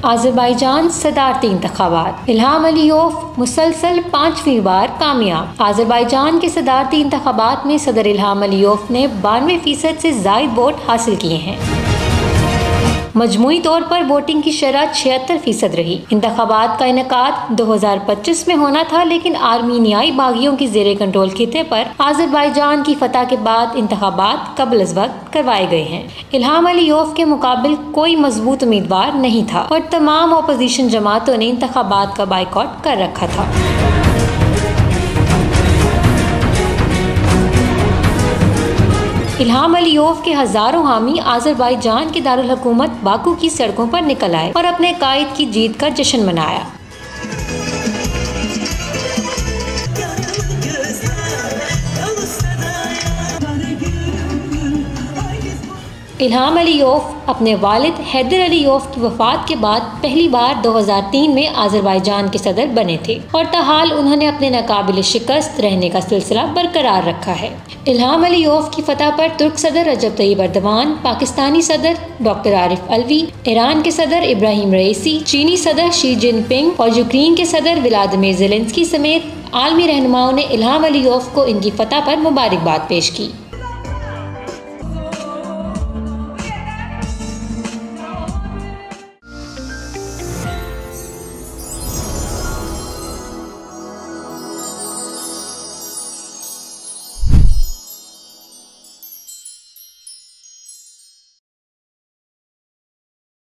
Azerbaijan सदारती इंतखाबात। इल्हाम अलीयोफ मुसलसल 5वीं बार कामयाब। आज़रबाईजान के सदारती इंतखाबात में सदर इल्हाम अलीयोफ ने 92% से ज़ायद वोट हासिल किए हैं। मजमूई तौर पर वोटिंग की शरह 76% रही। इंतखाबात का इनेकाद 2025 में होना था, लेकिन आर्मीनियाई बागियों की जेरे कंट्रोल खिते पर आज़रबाईजान की फतह के बाद इंतखाबात कबल अज़ वक्त करवाए गए हैं। इल्हाम अलीयोफ के मुकाबिल कोई मजबूत उम्मीदवार नहीं था और तमाम अपोजिशन जमातों ने इंतखाबात का बाइकॉट कर रखा था। इल्हाम अलीयोफ के हजारों हामी आज़रबाईजान के दारुल हुकूमत बाकू की सड़कों पर निकल आए और अपने कायद की जीत का जश्न मनाया। इल्हाम अलीयोफ अपने वालिद हैदर अलीयोफ की वफात के बाद पहली बार 2003 में आज़रबाईजान के सदर बने थे और ताहाल उन्होंने अपने नाकाबिल शिकस्त रहने का सिलसिला बरकरार रखा है। इल्हाम अलीयोफ की फतह पर तुर्क सदर रजब तैयब एर्दोगान, पाकिस्तानी सदर डॉक्टर आरिफ अलवी, ईरान के सदर इब्राहिम रईसी, चीनी सदर शी जिनपिंग और यूक्रेन के सदर व्लादिमीर ज़ेलेंस्की समेत आलमी रहनुमाओं ने इल्हाम अलीयोफ को इनकी फतह पर मुबारकबाद पेश की।